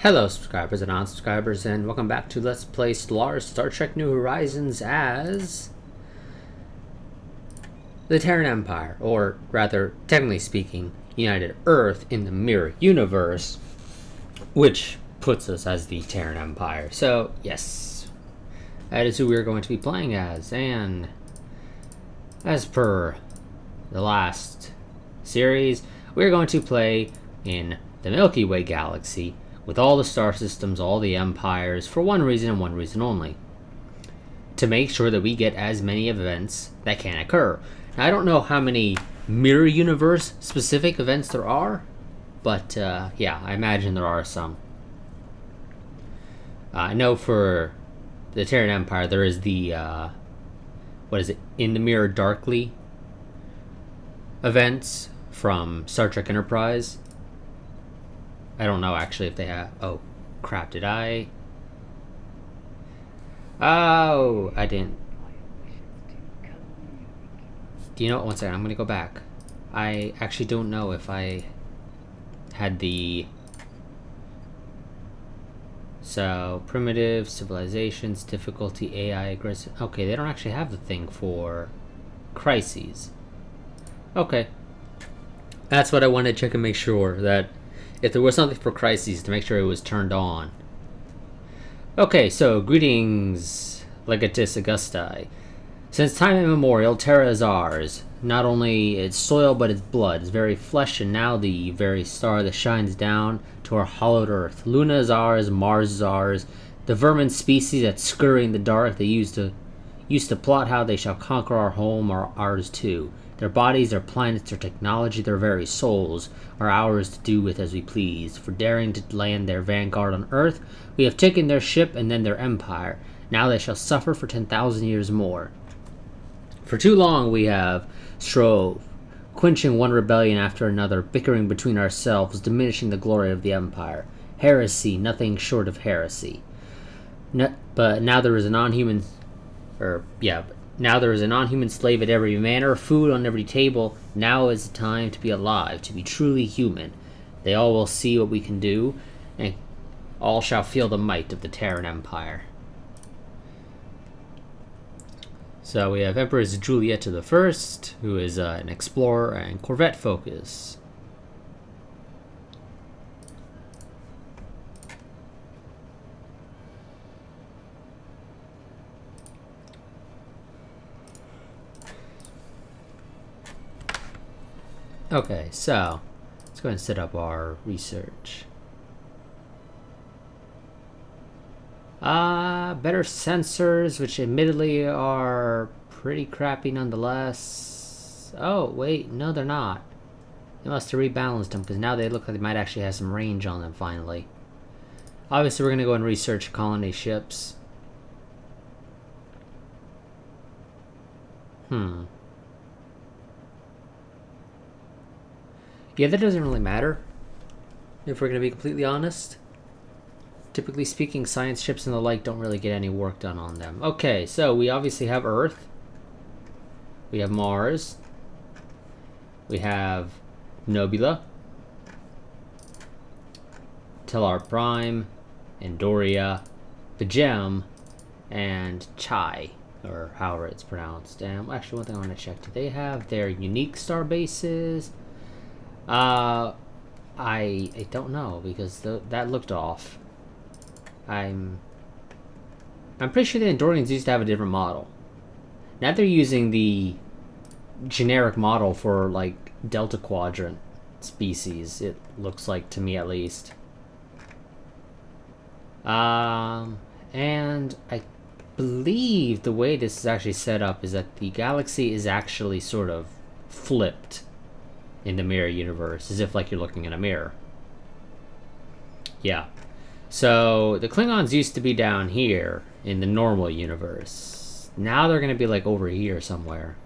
Hello subscribers and non-subscribers, and welcome back to Let's Play Star Trek New Horizons as the Terran Empire, or rather, technically speaking, United Earth in the Mirror Universe, which puts us as the Terran Empire. So, yes, that is who we're going to be playing as, and as per the last series, we're going to play in the Milky Way galaxy, with all the star systems, all the empires, for one reason and one reason only. To make sure that we get as many events that can occur. Now, I don't know how many Mirror Universe specific events there are, but yeah, I imagine there are some. I know for the Terran Empire there is the, In the Mirror Darkly events from Star Trek Enterprise. I don't know actually if they have. Oh, crap! Did I? Oh, I didn't. Do you know what? One second. I'm gonna go back. I actually don't know if I had the. So primitive civilizations, difficulty, AI, aggressive. Okay, they don't actually have the thing for crises. Okay, that's what I wanted to check and make sure that. If there was something for crises, to make sure it was turned on. Okay, so greetings, Legatus Augusti. Since time immemorial, Terra is ours. Not only its soil, but its blood, its very flesh, and now the very star that shines down to our hollowed earth. Luna is ours, Mars is ours. The vermin species that scurry in the dark, they used to plot how they shall conquer our home, are ours too. Their bodies, their planets, their technology, their very souls are ours to do with as we please. For daring to land their vanguard on Earth, we have taken their ship and then their empire. Now they shall suffer for 10,000 years more. For too long we have strove, quenching one rebellion after another, bickering between ourselves, diminishing the glory of the empire. Heresy, nothing short of heresy. But now there is a non-human... Now there is a non-human slave at every manor, food on every table. Now is the time to be alive, to be truly human. They all will see what we can do, and all shall feel the might of the Terran Empire. So we have Empress Julieta I, who is an explorer and corvette focus. Okay, so let's go ahead and set up our research. Better sensors, which admittedly are pretty crappy nonetheless. Oh, wait, no they're not. They must have rebalanced them, because now they look like they might actually have some range on them finally. Obviously, we're going to go and research colony ships. Yeah, that doesn't really matter, if we're going to be completely honest. Typically speaking, science ships and the like don't really get any work done on them. Okay, so we obviously have Earth. We have Mars. We have Nobula. Tellar Prime. Andoria. The Gem. And Chai, or however it's pronounced. And actually, one thing I want to check. Do they have their unique star bases? I don't know, because that looked off. I'm pretty sure the Andorians used to have a different model. Now they're using the generic model for like Delta Quadrant species, it looks like to me at least. And I believe the way this is actually set up is that the galaxy is actually sort of flipped in the Mirror Universe, as if like you're looking in a mirror. Yeah. So the Klingons used to be down here in the normal universe. Now they're going to be like over here somewhere.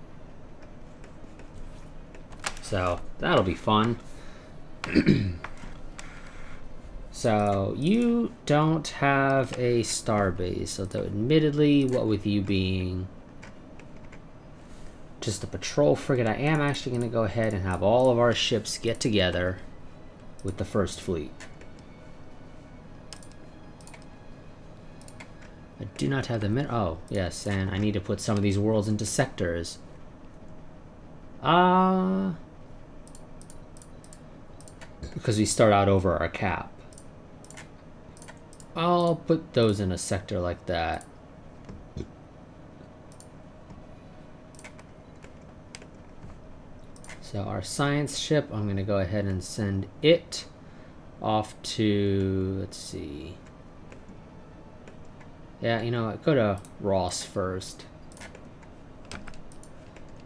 So that'll be fun. So you don't have a starbase, although admittedly, what with you being just a patrol frigate, I am actually going to go ahead and have all of our ships get together with the First Fleet. I do not have the oh, yes, and I need to put some of these worlds into sectors. Because we start out over our cap. I'll put those in a sector like that. So our science ship, I'm going to go ahead and send it off to, let's see. Yeah, you know what, go to Ross first.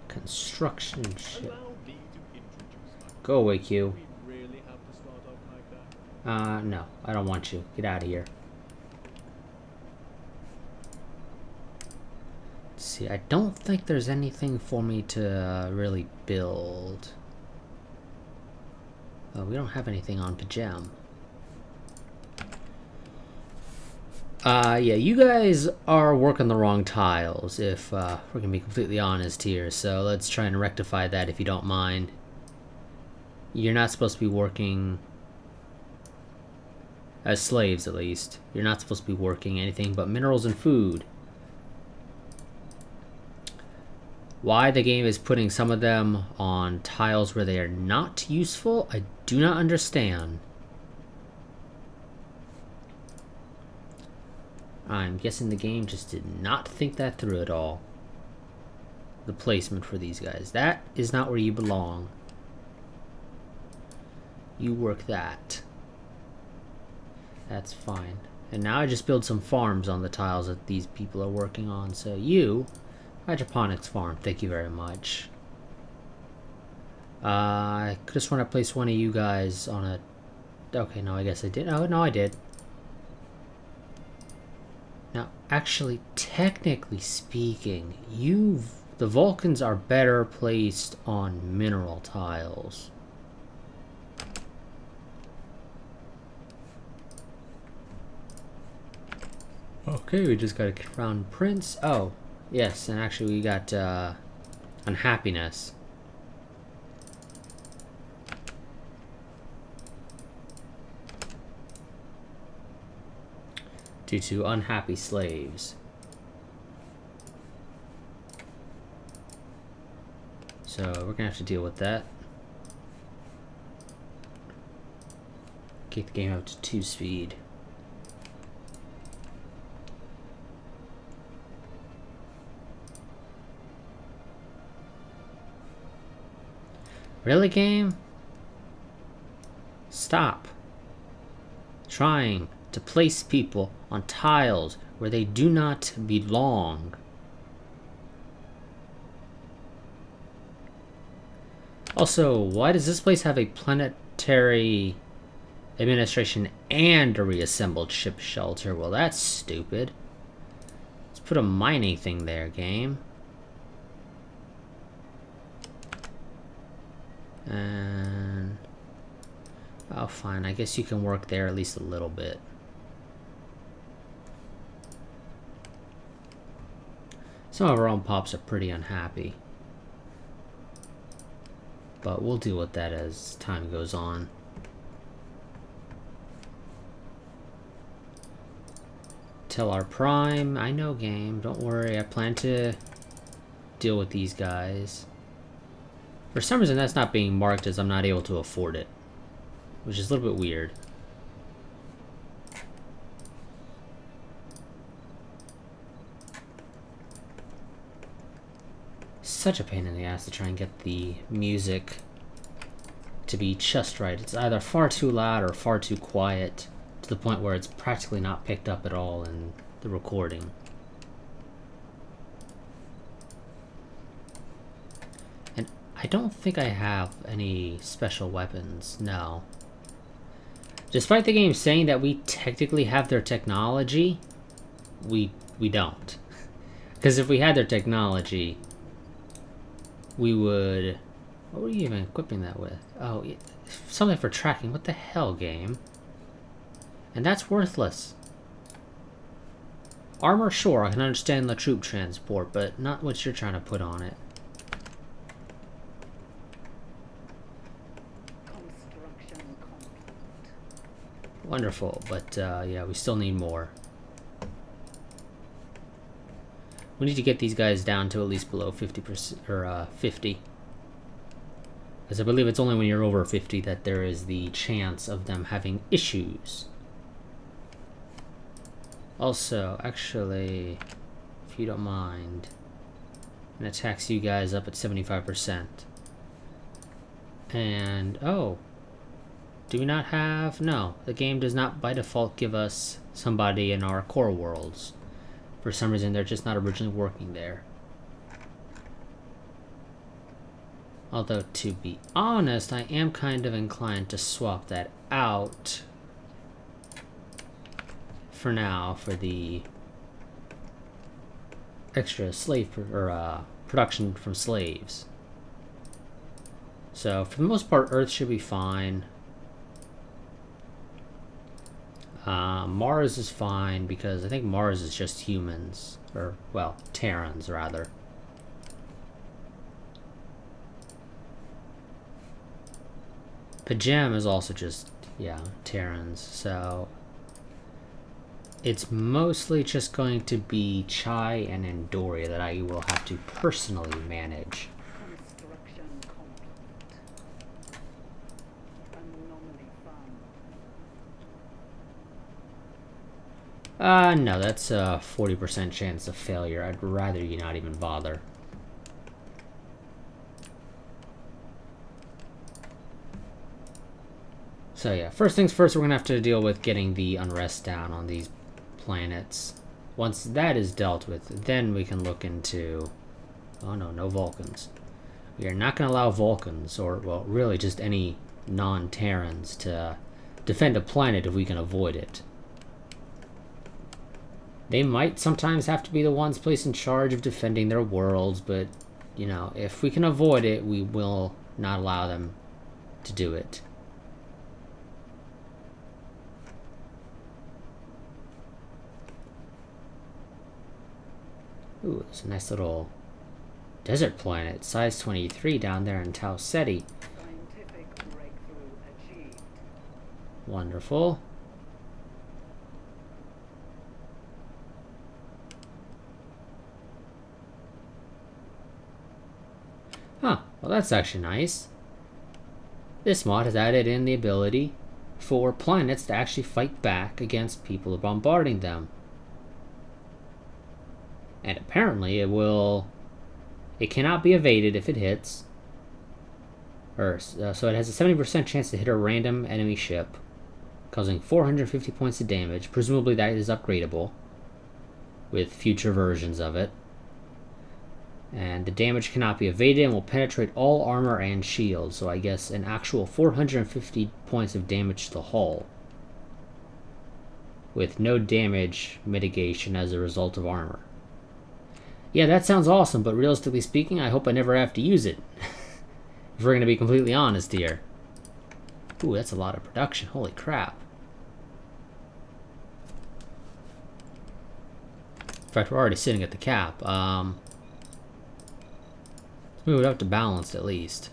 Construction ship. Go away, Q. No, I don't want you. Get out of here. Let's see, I don't think there's anything for me to really build. Oh, we don't have anything on Pajam. Yeah, you guys are working the wrong tiles, if we're gonna be completely honest here, so let's try and rectify that if you don't mind. You're not supposed to be working as slaves, at least. You're not supposed to be working anything but minerals and food. Why the game is putting some of them on tiles where they are not useful, I do not understand. I'm guessing the game just did not think that through at all. The placement for these guys. That is not where you belong. You work that. That's fine. And now I just build some farms on the tiles that these people are working on. So you, hydroponics farm, thank you very much. I just want to place one of you guys on a... Okay, no, I guess I did. Oh, no, I did. Now, actually, technically speaking, the Vulcans are better placed on mineral tiles. Okay, we just got a crown prince. Oh, yes, and actually we got unhappiness. Due to unhappy slaves. So we're gonna have to deal with that. Kick the game up to 2 speed. Really, game? Stop trying to place people on tiles where they do not belong. Also, why does this place have a planetary administration and a reassembled ship shelter? Well, that's stupid. Let's put a mining thing there, game. And... oh, fine. I guess you can work there at least a little bit. Some of our own pops are pretty unhappy. But we'll deal with that as time goes on. Tell our prime. I know, game. Don't worry. I plan to deal with these guys. For some reason, that's not being marked as I'm not able to afford it. Which is a little bit weird. Such a pain in the ass to try and get the music to be just right. It's either far too loud or far too quiet, to the point where it's practically not picked up at all in the recording. And I don't think I have any special weapons, no. Despite the game saying that we technically have their technology, we don't. Because if we had their technology, we would... what were you even equipping that with? Oh, something for tracking. What the hell, game? And that's worthless. Armor, sure, I can understand the troop transport, but not what you're trying to put on it. Wonderful, but yeah, we still need more. We need to get these guys down to at least below 50%, or 50. Because I believe it's only when you're over 50 that there is the chance of them having issues. Also, actually, if you don't mind, I'm going to tax you guys up at 75%. And, oh, do we not have... No, the game does not by default give us somebody in our core worlds. For some reason, they're just not originally working there. Although, to be honest, I am kind of inclined to swap that out for now for the extra slave production from slaves. So, for the most part, Earth should be fine. Mars is fine because I think Mars is just humans. Or, well, Terrans, rather. Pajem is also just, yeah, Terrans, so it's mostly just going to be Chai and Andoria that I will have to personally manage. No, that's a 40% chance of failure. I'd rather you not even bother. So yeah, first things first, we're going to have to deal with getting the unrest down on these planets. Once that is dealt with, then we can look into... Oh no, no Vulcans. We are not going to allow Vulcans, or, well, really just any non-Terrans, to defend a planet if we can avoid it. They might sometimes have to be the ones placed in charge of defending their worlds, but, you know, if we can avoid it, we will not allow them to do it. Ooh, it's a nice little desert planet, size 23 down there in Tau Ceti. Scientific breakthrough achieved. Wonderful. Huh, well that's actually nice. This mod has added in the ability for planets to actually fight back against people bombarding them. And apparently it cannot be evaded if it hits. So it has a 70% chance to hit a random enemy ship, causing 450 points of damage. Presumably that is upgradable with future versions of it. And the damage cannot be evaded and will penetrate all armor and shields. So I guess an actual 450 points of damage to the hull, with no damage mitigation as a result of armor. Yeah, that sounds awesome, but realistically speaking, I hope I never have to use it. If we're going to be completely honest here. Ooh, that's a lot of production. Holy crap. In fact, we're already sitting at the cap. Let's move it up to balanced at least.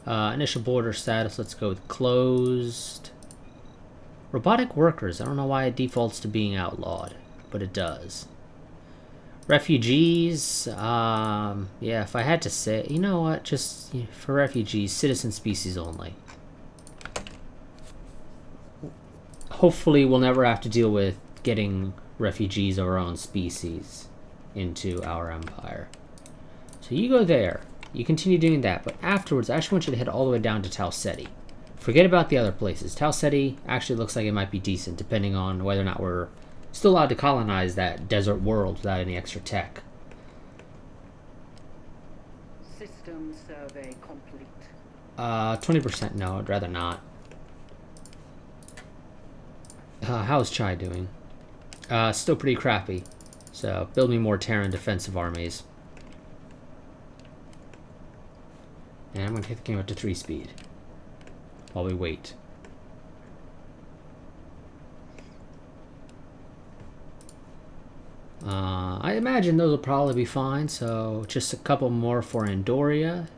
Initial border status, let's go with closed. Robotic workers, I don't know why it defaults to being outlawed, but it does. Refugees, yeah, if I had to say, you know what, just for refugees, citizen species only. Hopefully we'll never have to deal with getting refugees of our own species into our empire. So you go there, you continue doing that, but afterwards I actually want you to head all the way down to Tau Ceti. Forget about the other places. Tau Ceti actually looks like it might be decent, depending on whether or not we're still allowed to colonize that desert world without any extra tech. System survey complete. 20% no, I'd rather not. How's Chai doing? Still pretty crappy. So, build me more Terran defensive armies. And I'm going to take the game up to 3 speed. While we wait. I imagine those will probably be fine, so just a couple more for Andoria.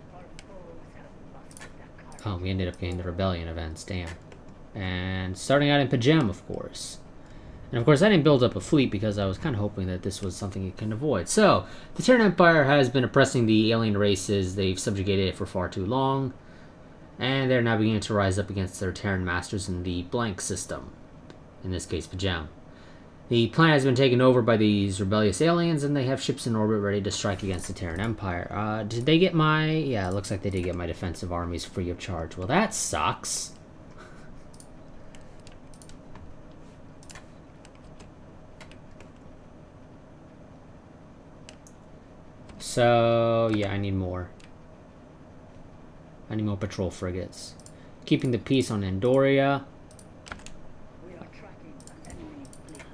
Oh, we ended up getting the rebellion events, damn. And starting out in Pajem, of course. And of course, I didn't build up a fleet because I was kind of hoping that this was something it can avoid. So, the Terran Empire has been oppressing the alien races. They've subjugated it for far too long. And they're now beginning to rise up against their Terran masters in the blank system. In this case, Pajam. The planet has been taken over by these rebellious aliens, and they have ships in orbit ready to strike against the Terran Empire. Did they get my... Yeah, it looks like they did get my defensive armies free of charge. Well, that sucks. So, yeah, I need more. I need more patrol frigates. Keeping the peace on Andoria. We are tracking an enemy fleet.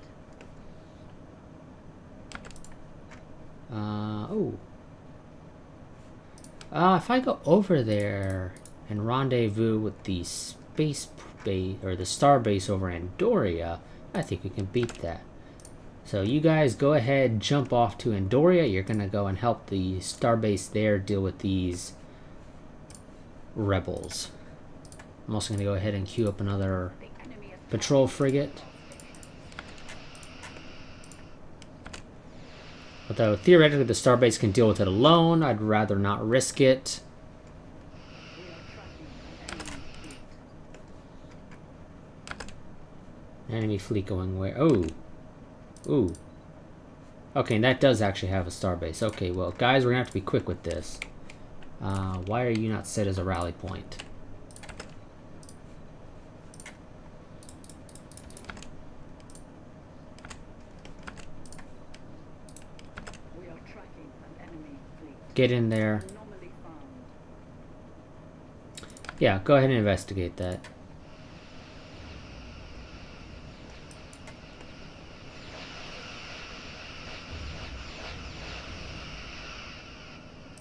If I go over there and rendezvous with the space base, or the star base over Andoria, I think we can beat that. So you guys go ahead, jump off to Andoria. You're going to go and help the starbase there deal with these rebels. I'm also going to go ahead and queue up another patrol frigate. Although theoretically the starbase can deal with it alone, I'd rather not risk it. Enemy fleet going where? Oh. Ooh. Okay, and that does actually have a starbase. Okay, well, guys, we're going to have to be quick with this. Why are you not set as a rally point? We are tracking an enemy fleet. Get in there. Anomaly found. Yeah, go ahead and investigate that.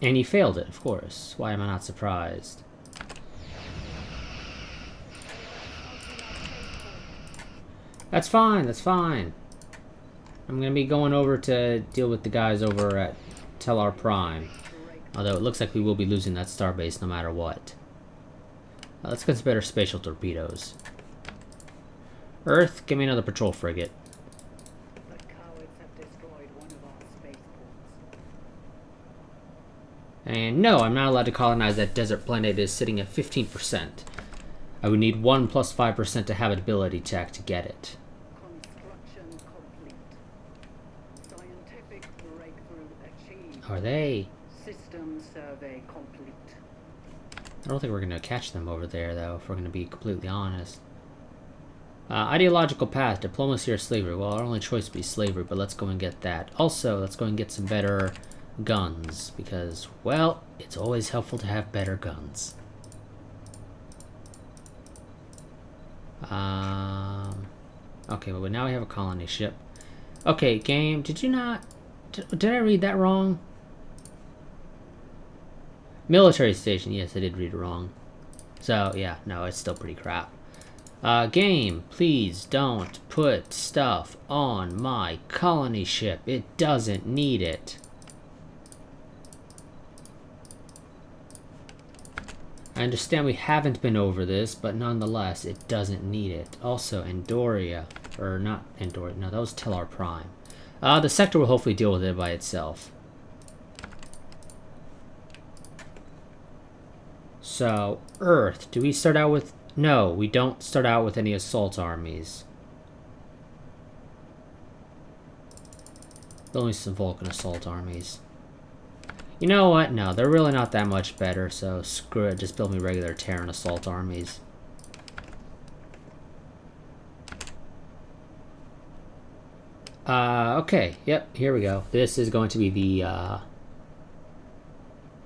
And he failed it, of course. Why am I not surprised? That's fine, that's fine. I'm going to be going over to deal with the guys over at Tellar Prime. Although it looks like we will be losing that starbase no matter what. Let's get some better spatial torpedoes. Earth, give me another patrol frigate. The cowards have destroyed one of our spaceports. And no, I'm not allowed to colonize that desert planet. It is sitting at 15%. I would need 1 plus 5% to habitability check to get it. Construction complete. Scientific breakthrough achieved. Are they? System survey complete. I don't think we're going to catch them over there, though, if we're going to be completely honest. Ideological path, diplomacy or slavery. Well, our only choice would be slavery, but let's go and get that. Also, let's go and get some better guns, because, well, it's always helpful to have better guns. Okay, well, now we have a colony ship. Okay, game, did you not... Did I read that wrong? Military station, yes, I did read it wrong. So, yeah, no, it's still pretty crap. Game, please don't put stuff on my colony ship. It doesn't need it. I understand we haven't been over this, but nonetheless, it doesn't need it. Also, Andoria, or not Andoria, no, that was Tellar Prime. The sector will hopefully deal with it by itself. So, Earth, do we start out with... No, we don't start out with any assault armies. Only some Vulcan assault armies. You know what? No, they're really not that much better, so screw it. Just build me regular Terran assault armies. Okay. Yep, here we go. This is going to be the,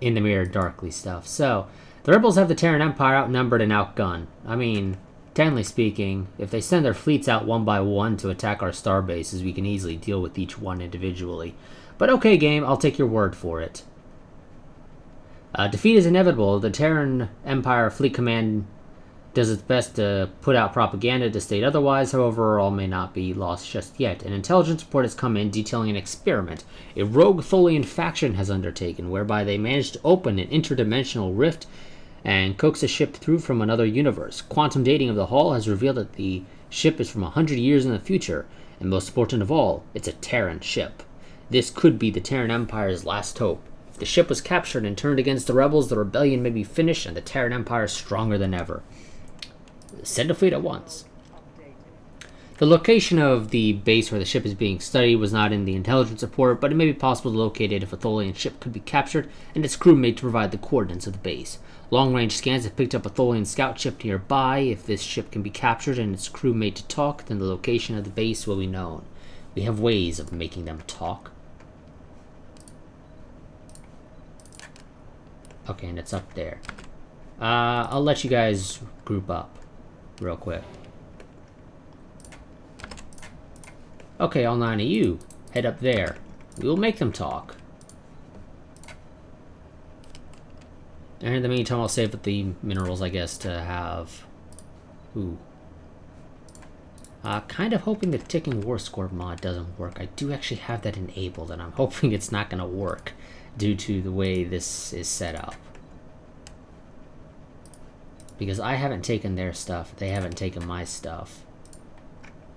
in the mirror darkly stuff. So, the rebels have the Terran Empire outnumbered and outgunned. I mean, technically speaking, if they send their fleets out one by one to attack our star bases, we can easily deal with each one individually. But okay, game, I'll take your word for it. Defeat is inevitable. The Terran Empire Fleet Command does its best to put out propaganda to state otherwise. However, all may not be lost just yet. An intelligence report has come in detailing an experiment a rogue Tholian faction has undertaken, whereby they managed to open an interdimensional rift and coax a ship through from another universe. Quantum dating of the hull has revealed that the ship is from 100 years in the future, And most important of all, it's a Terran ship. This could be the Terran Empire's last hope. If the ship was captured and turned against the rebels, the rebellion may be finished and the Terran Empire is stronger than ever. Send a fleet at once. The location of the base where the ship is being studied was not in the intelligence report, but it may be possible to locate it if a Tholian ship could be captured and its crew made to provide the coordinates of the base. Long-range scans have picked up a Tholian scout ship nearby. If this ship can be captured and its crew made to talk, then the location of the base will be known. We have ways of making them talk. Okay, and it's up there. I'll let you guys group up real quick. Okay, all 9 of you, head up there. We will make them talk. And in the meantime, I'll save up the minerals, I guess, to have... Ooh. Kind of hoping the ticking war score mod doesn't work. I do actually have that enabled, and I'm hoping it's not going to work due to the way this is set up. Because I haven't taken their stuff, they haven't taken my stuff.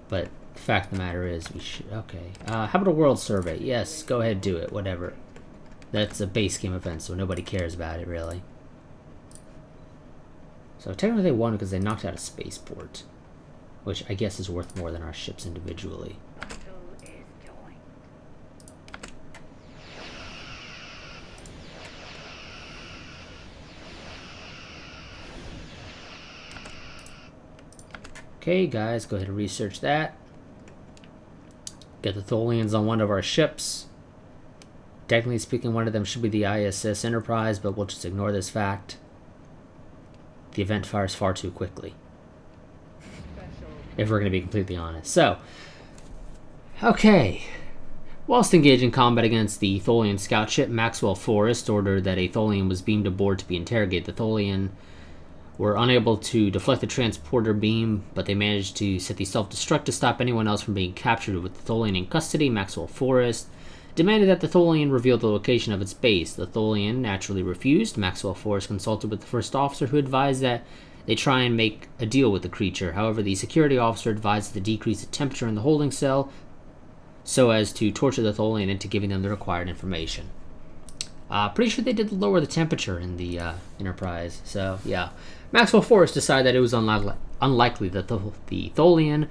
But the fact of the matter is, we should... Okay. How about a world survey? Yes, go ahead, do it, whatever. That's a base game event, so nobody cares about it, really. So technically they won because they knocked out a spaceport. Which I guess is worth more than our ships individually. Okay, guys, go ahead and research that. Get the Tholians on one of our ships. Technically speaking, one of them should be the ISS Enterprise, but we'll just ignore this fact. The event fires far too quickly. If we're going to be completely honest. So, okay. Whilst engaged in combat against the Tholian scout ship, Maxwell Forrest ordered that a Tholian was beamed aboard to be interrogated. The Tholian were unable to deflect the transporter beam, but they managed to set the self-destruct to stop anyone else from being captured. With the Tholian in custody, Maxwell Forrest demanded that the Tholian reveal the location of its base. The Tholian naturally refused. Maxwell Forrest consulted with the first officer, who advised that they try and make a deal with the creature. However, the security officer advised to decrease the temperature in the holding cell so as to torture the Tholian into giving them the required information. Pretty sure they did lower the temperature in the Enterprise, so yeah. Maxwell Forrest decided that it was unlikely that the Tholian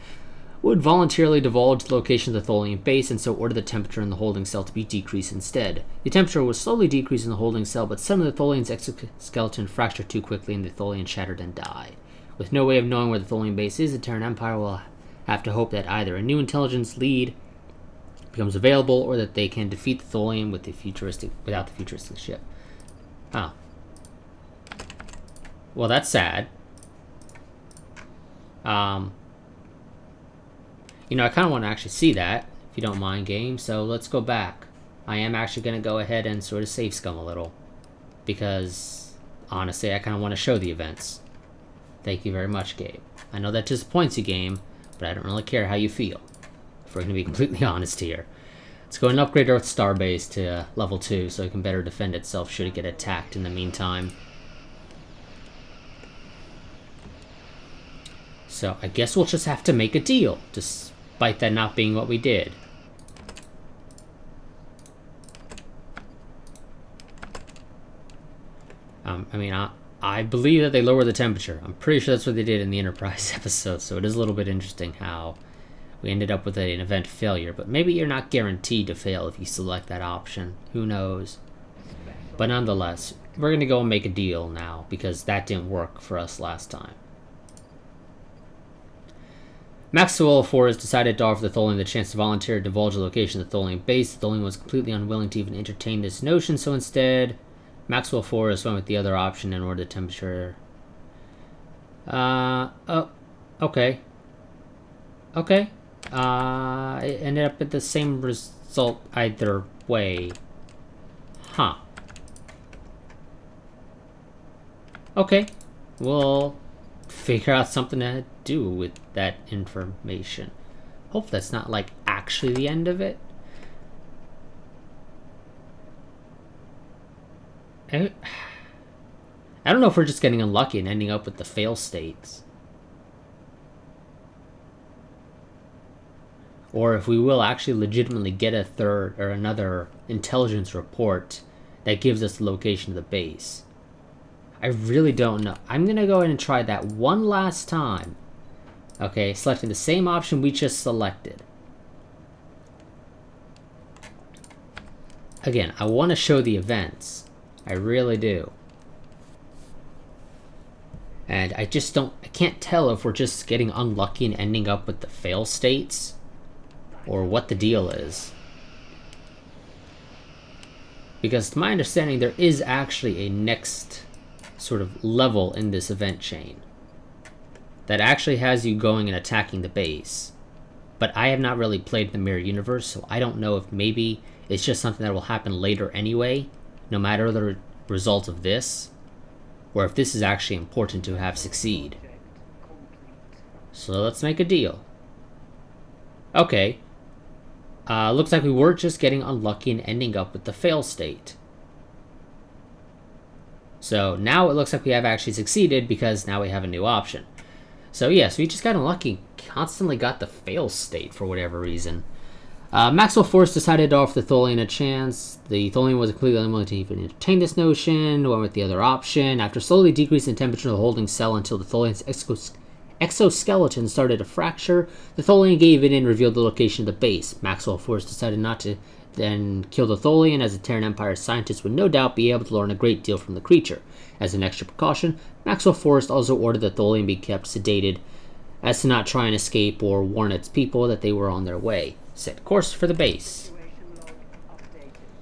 would voluntarily divulge the location of the Tholian base, and so ordered the temperature in the holding cell to be decreased instead. The temperature was slowly decreased in the holding cell, but some of the Tholian's exoskeleton fractured too quickly, and the Tholian shattered and died. With no way of knowing where the Tholian base is, the Terran Empire will have to hope that either a new intelligence lead becomes available, or that they can defeat the Tholian without the futuristic ship. Oh. Well, that's sad. You know, I kind of want to actually see that, if you don't mind, game, so let's go back. I am actually going to go ahead and sort of save scum a little, because, honestly, I kind of want to show the events. Thank you very much, Gabe. I know that disappoints you, game, but I don't really care how you feel, if we're going to be completely honest here. Let's go and upgrade Earth Starbase to level 2, so it can better defend itself should it get attacked in the meantime. So, I guess we'll just have to make a deal, despite that not being what we did. I mean, I believe that they lower the temperature. I'm pretty sure that's what they did in the Enterprise episode, so it is a little bit interesting how we ended up with an event failure. But maybe you're not guaranteed to fail if you select that option. Who knows? But nonetheless, we're going to go and make a deal now, because that didn't work for us last time. Maxwell Forrest decided to offer the Tholian the chance to volunteer to divulge the location of the Tholian base. The Tholian was completely unwilling to even entertain this notion, so instead, Maxwell Forrest went with the other option and ordered the temperature. Oh, okay. Okay. It ended up at the same result either way. Huh. Okay. We'll figure out something to do with that information. Hope that's not, like, actually the end of it. I don't know if we're just getting unlucky and ending up with the fail states. or if we will actually legitimately get a third or another intelligence report that gives us the location of the base. I really don't know. I'm gonna go ahead and try that one last time. Okay, selecting the same option we just selected. Again, I want to show the events. I really do. And I can't tell if we're just getting unlucky and ending up with the fail states, or what the deal is. Because to my understanding, there is actually a next sort of level in this event chain that actually has you going and attacking the base. But I have not really played the Mirror Universe, so I don't know if maybe it's just something that will happen later anyway, no matter the result of this, or if this is actually important to have succeed. So let's make a deal. Okay. Looks like we were just getting unlucky and ending up with the fail state. So now it looks like we have actually succeeded because now we have a new option. So yes, we just got unlucky, constantly got the fail state for whatever reason. Maxwell Force decided to offer the Tholian a chance. The Tholian was completely unwilling to even entertain this notion, went with the other option. After slowly decreasing the temperature of the holding cell until the Tholian's exoskeleton started to fracture, the Tholian gave in and revealed the location of the base. Maxwell Force decided not to then kill the Tholian, as the Terran Empire scientists would no doubt be able to learn a great deal from the creature. As an extra precaution, Maxwell Force also ordered the Tholian be kept sedated, as to not try and escape or warn its people that they were on their way. Set course for the base.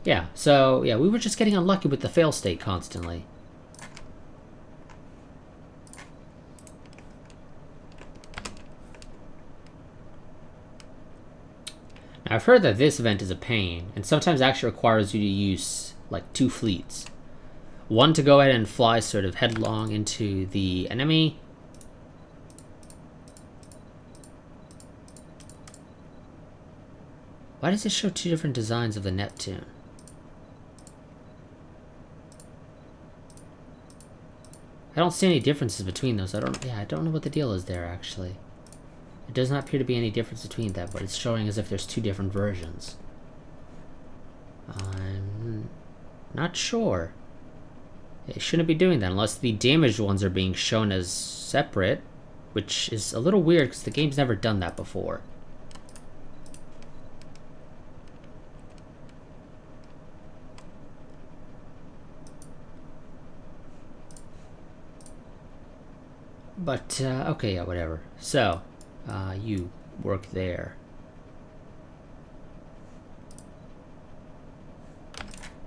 Yeah, so yeah, we were just getting unlucky with the fail state constantly. Now, I've heard that this event is a pain, and sometimes actually requires you to use like 2 fleets. One to go ahead and fly sort of headlong into the enemy. Why does it show 2 different designs of the Neptune? I don't see any differences between those. I don't know what the deal is there, actually. It does not appear to be any difference between them, but it's showing as if there's 2 different versions. I'm not sure. It shouldn't be doing that unless the damaged ones are being shown as separate, which is a little weird because the game's never done that before. But, okay, yeah, whatever. So, you work there.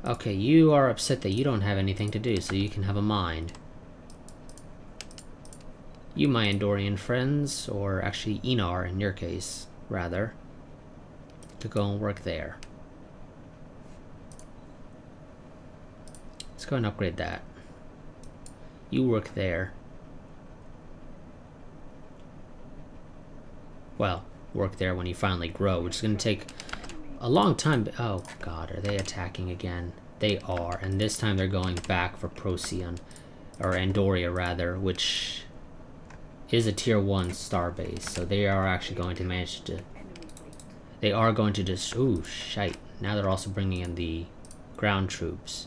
Okay, you are upset that you don't have anything to do, so you can have a mind. You, my Andorian friends, or actually Enar in your case, rather, to go and work there. Let's go and upgrade that. You work there. Well, work there when you finally grow, which is going to take a long time. Oh god, are they attacking again? They are, and this time they're going back for Procyon, or Andoria rather, which is a tier 1 star base, so they are actually going to manage to... They are going to just... Ooh, shite. Now they're also bringing in the ground troops.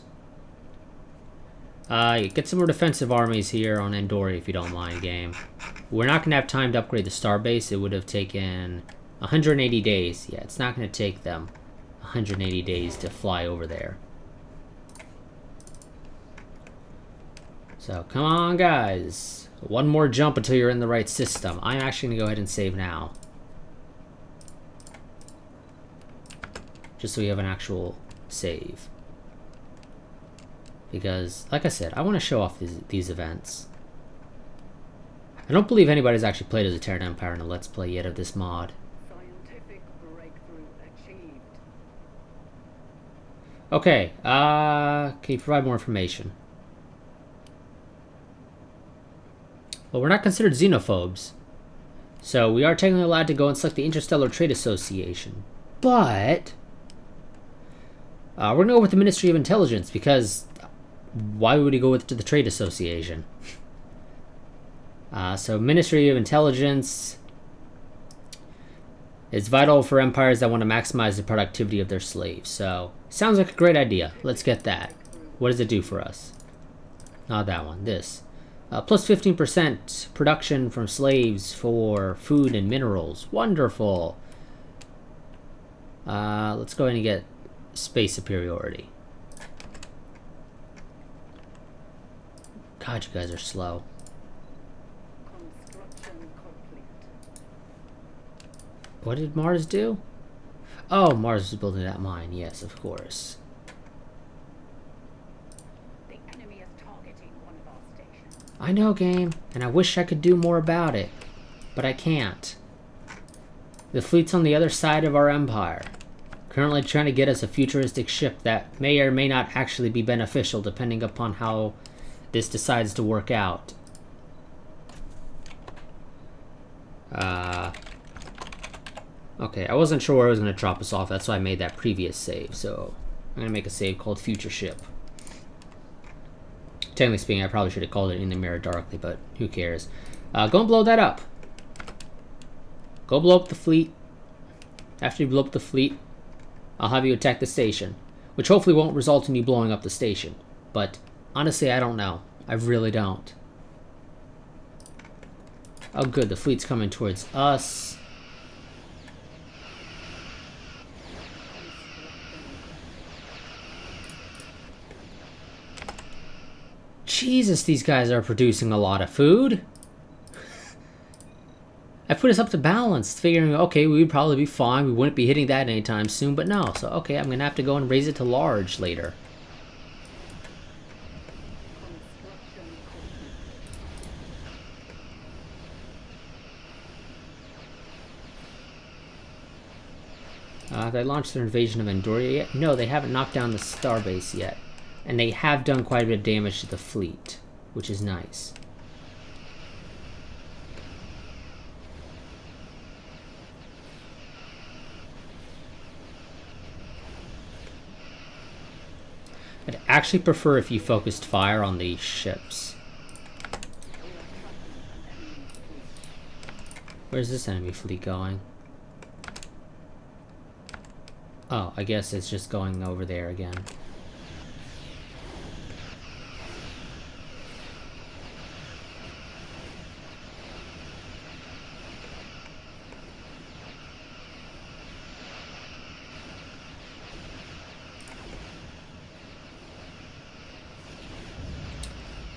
Get some more defensive armies here on Andoria if you don't mind, game. We're not going to have time to upgrade the starbase. It would have taken 180 days. Yeah, it's not going to take them 180 days to fly over there. So, come on, guys. One more jump until you're in the right system. I'm actually going to go ahead and save now. Just so we have an actual save. Because, like I said, I want to show off these events. I don't believe anybody's actually played as a Terran Empire in a Let's Play yet of this mod. Scientific breakthrough achieved. Okay, can you provide more information? Well, we're not considered xenophobes. So we are technically allowed to go and select the Interstellar Trade Association. But we're going to go with the Ministry of Intelligence because why would we go with the Trade Association? So Ministry of Intelligence, It's vital for empires that want to maximize the productivity of their slaves. So, sounds like a great idea. Let's get that. What does it do for us? Not that one. This. Plus 15% production from slaves for food and minerals. Wonderful. Let's go ahead and get space superiority. God, you guys are slow. Construction complete. What did Mars do? Oh, Mars was building that mine. Yes, of course. The enemy is targeting one of our stations. I know, game, and I wish I could do more about it, but I can't. The fleet's on the other side of our empire, currently trying to get us a futuristic ship that may or may not actually be beneficial depending upon how this decides to work out. Okay, I wasn't sure where it was going to drop us off, that's why I made that previous save, so I'm going to make a save called Future Ship. Technically speaking, I probably should have called it In the Mirror Darkly, but who cares. Go and blow that up. Go blow up the fleet. After you blow up the fleet, I'll have you attack the station, which hopefully won't result in you blowing up the station. But honestly, I don't know. I really don't. Oh good, the fleet's coming towards us. Jesus, these guys are producing a lot of food. I put us up to balance, figuring, okay, we would probably be fine. We wouldn't be hitting that anytime soon, but no. So, okay, I'm going to have to go and raise it to large later. Have they launched their invasion of Andoria yet? No, they haven't knocked down the starbase yet. And they have done quite a bit of damage to the fleet, which is nice. I'd actually prefer if you focused fire on the ships. Where's this enemy fleet going? Oh, I guess it's just going over there again.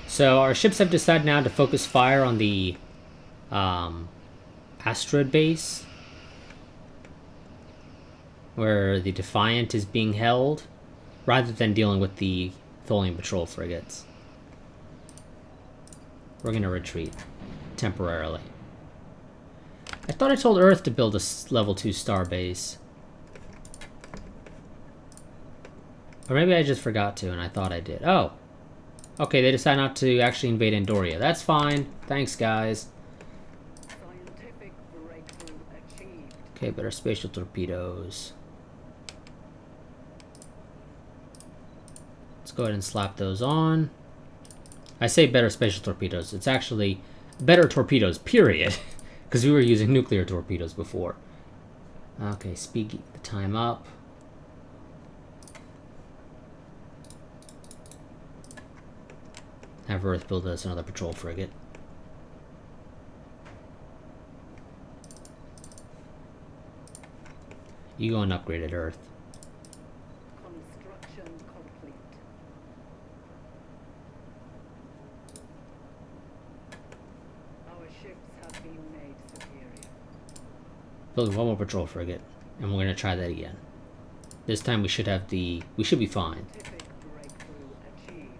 So our ships have decided now to focus fire on the asteroid base, where the Defiant is being held, rather than dealing with the Tholian patrol frigates. We're gonna retreat temporarily. I thought I told Earth to build a level 2 star base. Or maybe I just forgot to and I thought I did. Oh! Okay, they decided not to actually invade Andoria. That's fine. Thanks, guys. Scientific breakthrough achieved. Okay, better spatial torpedoes. Let's go ahead and slap those on. I say better spatial torpedoes. It's actually better torpedoes, period. Because we were using nuclear torpedoes before. Okay, speed the time up. Have Earth build us another patrol frigate. You go and upgrade at Earth. Construction complete. Our ships have been made superior. Build one more patrol frigate, and we're gonna try that again. This time we should have the. We should be fine. Scientific breakthrough achieved.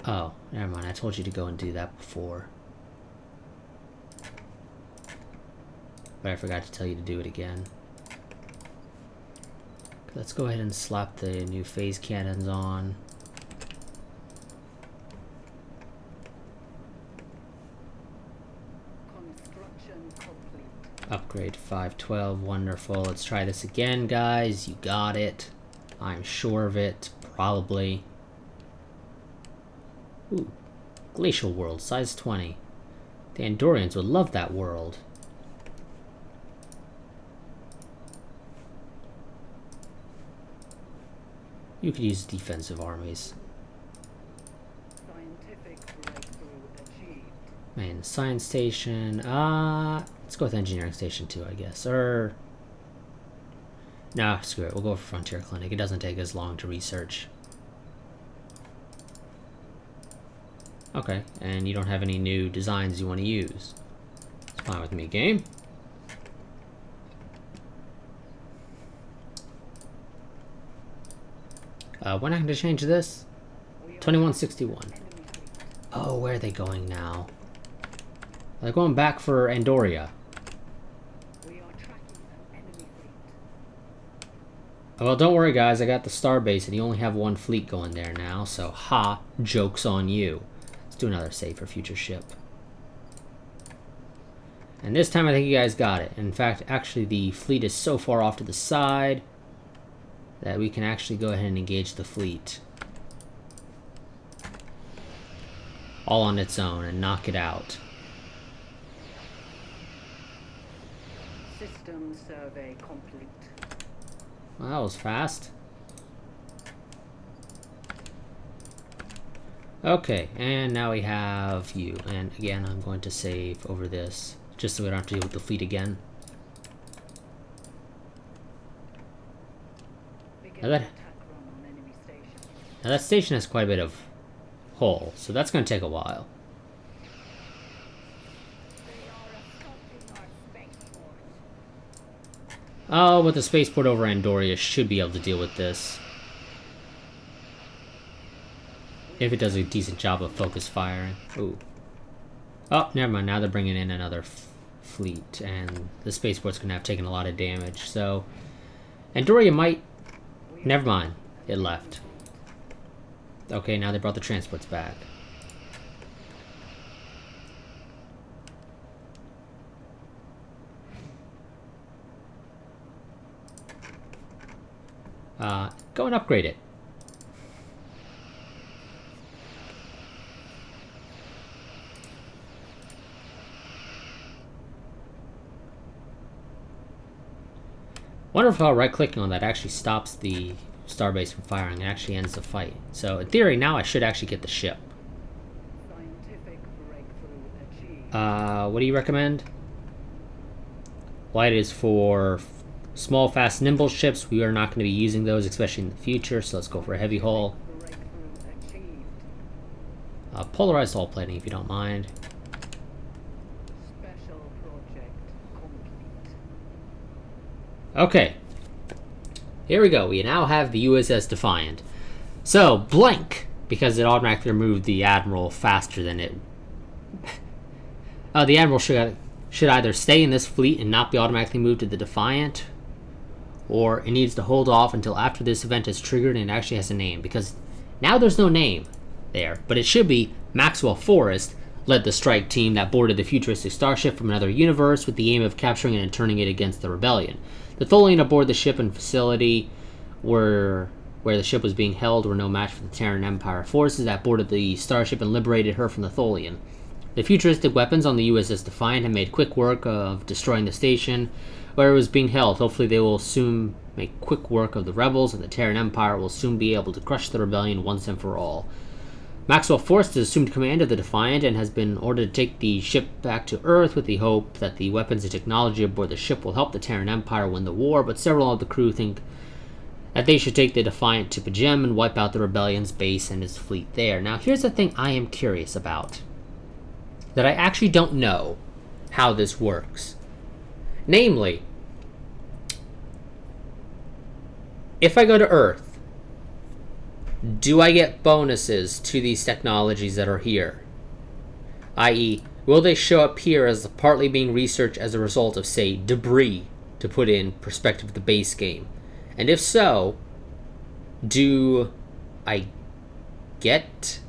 Oh, never mind. I told you to go and do that before. But I forgot to tell you to do it again. Let's go ahead and slap the new phase cannons on. Construction complete. Upgrade 512. Wonderful. Let's try this again, guys. You got it. I'm sure of it. Probably. Ooh, glacial world, size 20. The Andorians would love that world. You could use defensive armies. Scientific breakthrough achieved. Man, science station. Let's go with engineering station 2, I guess. Or nah, screw it. We'll go for frontier clinic. It doesn't take as long to research. Okay, and you don't have any new designs you want to use. It's fine with me, game. We're not going to change this. 2161. Oh, where are they going now? They're going back for Andoria. We are tracking an enemy fleet. Well, don't worry, guys. I got the starbase, and you only have one fleet going there now. So, ha, joke's on you. Let's do another save for future ship. And this time, I think you guys got it. In fact, actually, the fleet is so far off to the side that we can actually go ahead and engage the fleet all on its own and knock it out. System survey complete. Well, that was fast. Okay, and now we have you. And again, I'm going to save over this, just so we don't have to deal with the fleet again. Now that station has quite a bit of hull, so that's going to take a while. Oh, but the spaceport over Andoria should be able to deal with this. If it does a decent job of focus firing. Ooh. Oh, never mind. Now they're bringing in another fleet, and the spaceport's going to have taken a lot of damage. So, Andoria might... Never mind. It left. Okay, now they brought the transports back. Go and upgrade it. Wonder if right-clicking on that actually stops the starbase from firing and actually ends the fight. So in theory, now I should actually get the ship. Scientific breakthrough achieved. What do you recommend? Light is for small, fast, nimble ships. We are not going to be using those, especially in the future, so let's go for a heavy hull. Breakthrough achieved. Polarized hull plating, if you don't mind. Special project complete. Okay. Here we go. We now have the USS Defiant. So, blank, because it automatically removed the Admiral faster than it... the Admiral should either stay in this fleet and not be automatically moved to the Defiant, or it needs to hold off until after this event is triggered and it actually has a name, because now there's no name there, but it should be Maxwell Forrest led the strike team that boarded the futuristic starship from another universe with the aim of capturing it and turning it against the rebellion. The Tholian aboard the ship and facility where the ship was being held were no match for the Terran Empire forces that boarded the starship and liberated her from the Tholian. The futuristic weapons on the USS Defiant have made quick work of destroying the station where it was being held. Hopefully they will soon make quick work of the rebels, and the Terran Empire will soon be able to crush the rebellion once and for all. Maxwell Forrest has assumed command of the Defiant and has been ordered to take the ship back to Earth with the hope that the weapons and technology aboard the ship will help the Terran Empire win the war, but several of the crew think that they should take the Defiant to Pajem and wipe out the rebellion's base and its fleet there. Now, here's the thing I am curious about, that I actually don't know how this works. Namely, if I go to Earth, do I get bonuses to these technologies that are here? I.e., will they show up here as partly being researched as a result of, say, debris, to put in perspective of the base game? And if so, do I get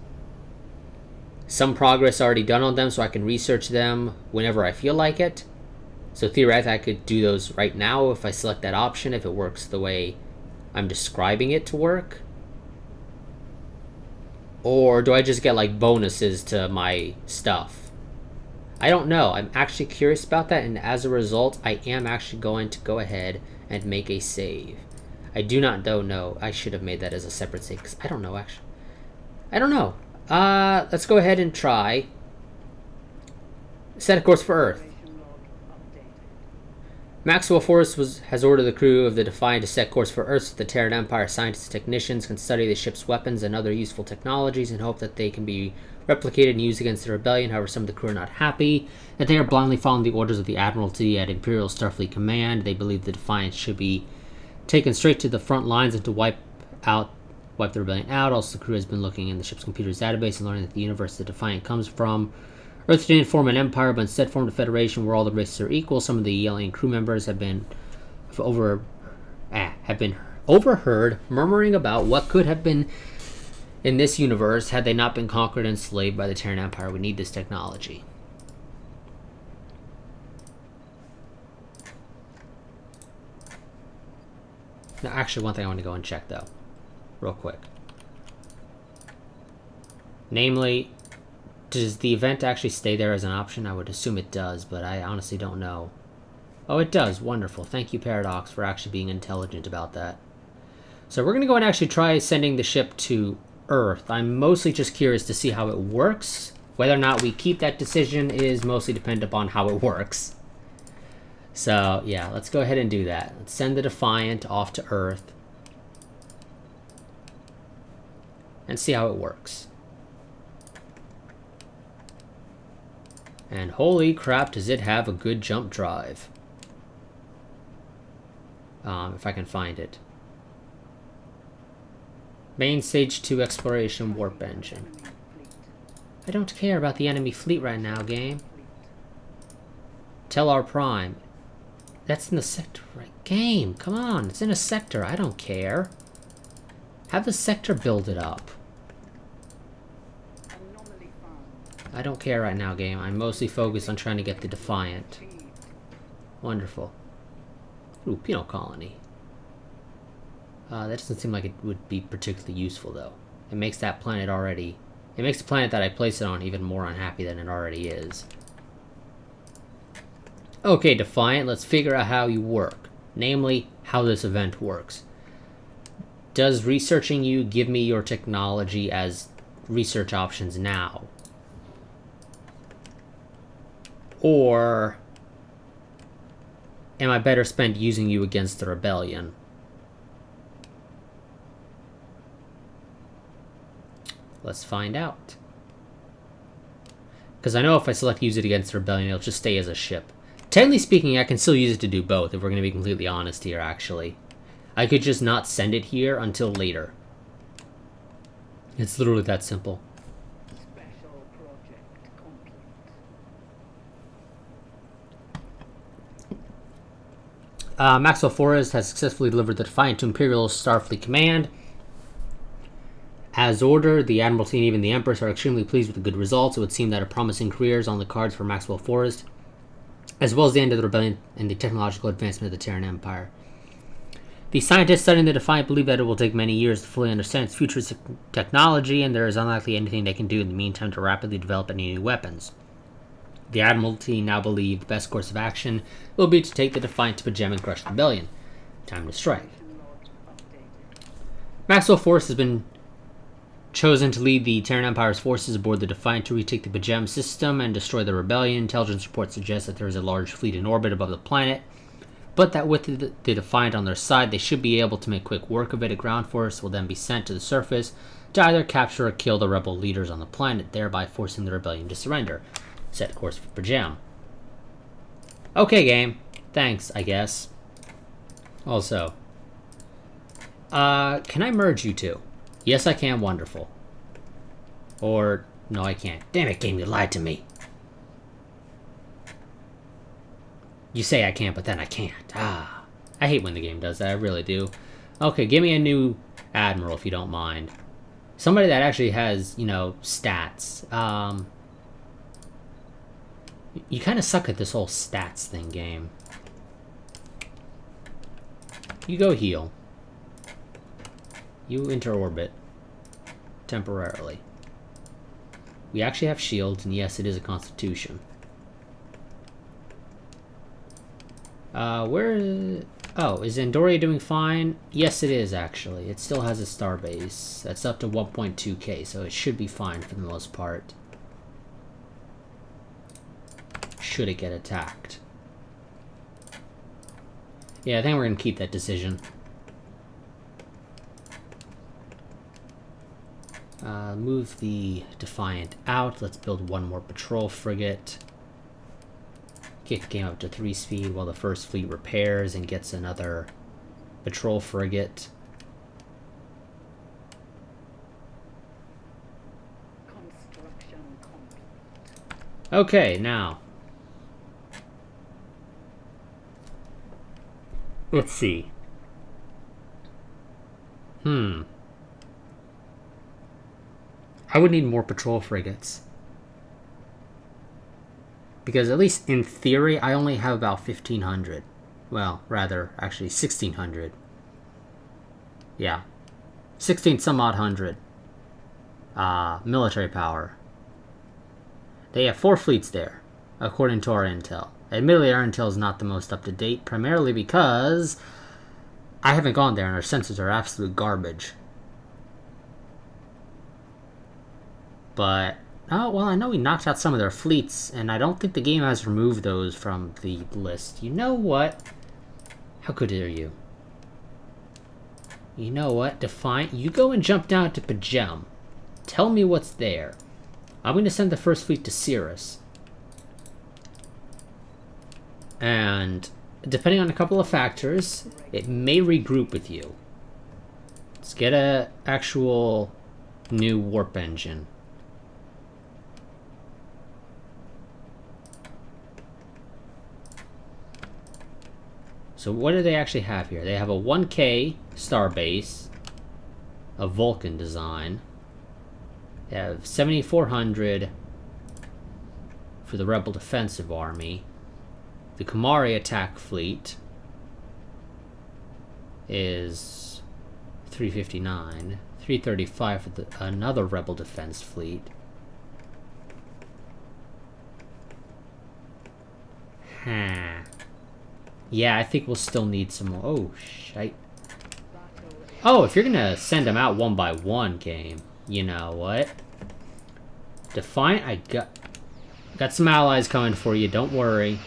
some progress already done on them so I can research them whenever I feel like it? So theoretically, I could do those right now if I select that option, if it works the way I'm describing it to work. Or do I just get like bonuses to my stuff? I don't know. I'm actually curious about that, and as a result, I am actually going to go ahead and make a save. I do not know. I should have made that as a separate save, because I don't know, actually. I don't know. Let's go ahead and try. Set a course for Earth. Operation log updated. Maxwell Forrest has ordered the crew of the Defiant to set course for Earth so the Terran Empire scientists and technicians can study the ship's weapons and other useful technologies in hope that they can be replicated and used against the rebellion. However, some of the crew are not happy that they are blindly following the orders of the Admiralty at Imperial Starfleet Command. They believe the Defiant should be taken straight to the front lines and to wipe the rebellion out. Also, the crew has been looking in the ship's computer's database and learning that the universe the Defiant comes from, Earth didn't form an empire, but instead formed a federation where all the races are equal. Some of the alien crew members have been overheard murmuring about what could have been in this universe had they not been conquered and enslaved by the Terran Empire. We need this technology. Now, actually, one thing I want to go and check, though, real quick. Namely, does the event actually stay there as an option? I would assume it does, but I honestly don't know. Oh, it does. Wonderful. Thank you, Paradox, for actually being intelligent about that. So we're going to go and actually try sending the ship to Earth. I'm mostly just curious to see how it works. Whether or not we keep that decision is mostly dependent upon how it works. So, yeah, let's go ahead and do that. Let's send the Defiant off to Earth and see how it works. And holy crap, does it have a good jump drive. If I can find it. Main Stage 2 Exploration Warp Engine. Enemy fleet. I don't care about the enemy fleet right now, game. Tellar Prime. That's in the sector, right? Game, come on, it's in a sector, I don't care. Have the sector build it up. Anomaly found. I don't care right now, game. I'm mostly focused on trying to get the Defiant. Achieved. Wonderful. Ooh, penal colony. That doesn't seem like it would be particularly useful, though. It makes that planet already... It makes the planet that I place it on even more unhappy than it already is. Okay, Defiant, let's figure out how you work. Namely, how this event works. Does researching you give me your technology as research options now? Or am I better spent using you against the rebellion? Let's find out. Because I know if I select use it against the rebellion, it'll just stay as a ship. Technically speaking, I can still use it to do both, if we're going to be completely honest here, actually. I could just not send it here until later. It's literally that simple. Special project complete. Maxwell Forrest has successfully delivered the Defiant to Imperial Starfleet Command. As ordered, the Admiralty and even the Empress are extremely pleased with the good results. It would seem that a promising career is on the cards for Maxwell Forrest, as well as the end of the rebellion and the technological advancement of the Terran Empire. The scientists studying the Defiant believe that it will take many years to fully understand its futuristic technology, and there is unlikely anything they can do in the meantime to rapidly develop any new weapons. The Admiralty now believe the best course of action will be to take the Defiant to Pajem and crush the rebellion. Time to strike. Operation log updated. Maxwell Forrest has been chosen to lead the Terran Empire's forces aboard the Defiant to retake the Pajem system and destroy the rebellion. Intelligence reports suggest that there is a large fleet in orbit above the planet, but that with the Defiant on their side, they should be able to make quick work of it. A ground force will then be sent to the surface to either capture or kill the rebel leaders on the planet, thereby forcing the rebellion to surrender. Set course for Pajem. Okay, game. Thanks, I guess. Also, can I merge you two? Yes, I can. Wonderful. Or, no, I can't. Damn it, game, you lied to me. You say I can't, but then I can't. Ah. I hate when the game does that. I really do. Okay, give me a new admiral, if you don't mind. Somebody that actually has, you know, stats. You kind of suck at this whole stats thing, game. You go heal. You enter orbit. Temporarily. We actually have shields, and yes, it is a constitution. Where... Oh, is Andoria doing fine? Yes, it is, actually. It still has a starbase. That's up to 1.2k, so it should be fine for the most part. Should it get attacked? Yeah, I think we're going to keep that decision. Move the Defiant out. Let's build one more patrol frigate. Get the game up to 3 speed while the first fleet repairs and gets another patrol frigate. Construction complete. Okay, now. Let's see. I would need more patrol frigates. Because at least in theory, I only have about 1,500. Well, rather, actually 1,600. Yeah. 16 some odd hundred. Military power. They have 4 fleets there, according to our intel. Admittedly, our intel is not the most up-to-date, primarily because I haven't gone there and our sensors are absolute garbage. But, oh, well, I know we knocked out some of their fleets, and I don't think the game has removed those from the list. You know what? How good are you? You know what, Defiant? You go and jump down to Pajem. Tell me what's there. I'm going to send the first fleet to Cirrus. And, depending on a couple of factors, it may regroup with you. Let's get a actual new warp engine. So what do they actually have here? They have a 1K starbase, a Vulcan design. They have 7,400 for the Rebel Defensive Army. The Kamari attack fleet is 359, 335 for another Rebel Defense fleet. Yeah, I think we'll still need some more. Oh, shite. Oh, if you're gonna send them out one by one, game, you know what? Defiant, I got some allies coming for you, don't worry.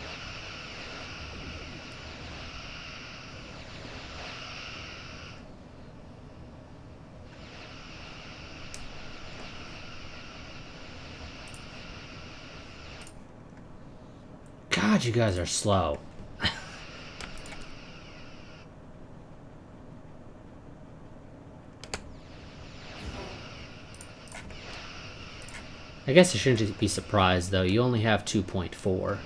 God, you guys are slow. I guess I shouldn't be surprised, though. You only have 2.4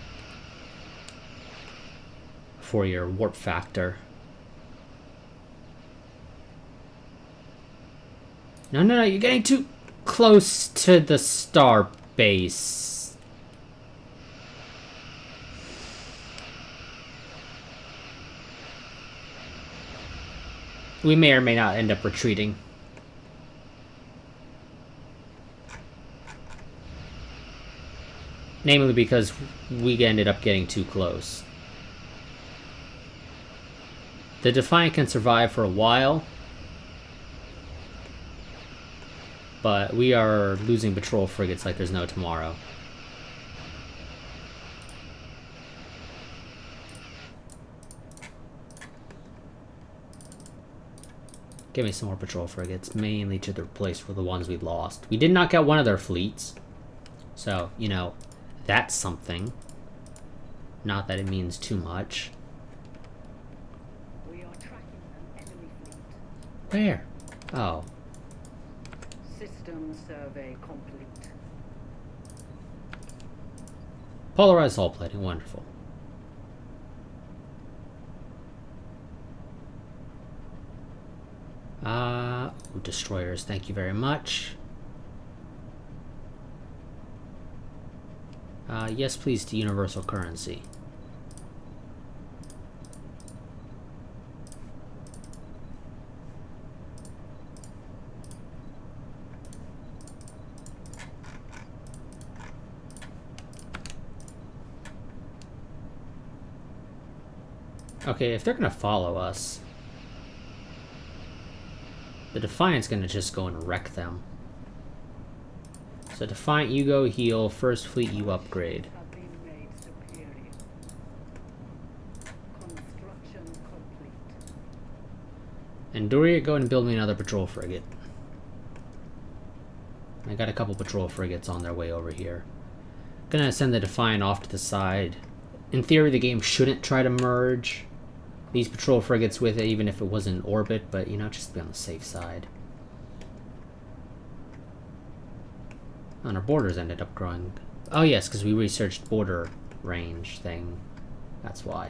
for your warp factor. No, you're getting too close to the star base. We may or may not end up retreating. Namely because we ended up getting too close. The Defiant can survive for a while, but we are losing patrol frigates like there's no tomorrow. Give me some more patrol frigates, mainly to replace for the ones we lost. We did knock out one of their fleets, so, you know, that's something. Not that it means too much. We are tracking an enemy fleet. Where? Oh. System survey complete. Polarized hull plating, wonderful. Destroyers, thank you very much. Yes, please, to universal currency. Okay, if they're gonna follow us, the Defiant's gonna just go and wreck them. So Defiant, you go heal. First Fleet, you upgrade. Have been made superior. Construction complete. And Doria, go and build me another patrol frigate. I got a couple patrol frigates on their way over here. Gonna send the Defiant off to the side. In theory, the game shouldn't try to merge these patrol frigates with it, even if it was in orbit, but, you know, just to be on the safe side. And our borders ended up growing. Oh, yes, because we researched border range thing. That's why.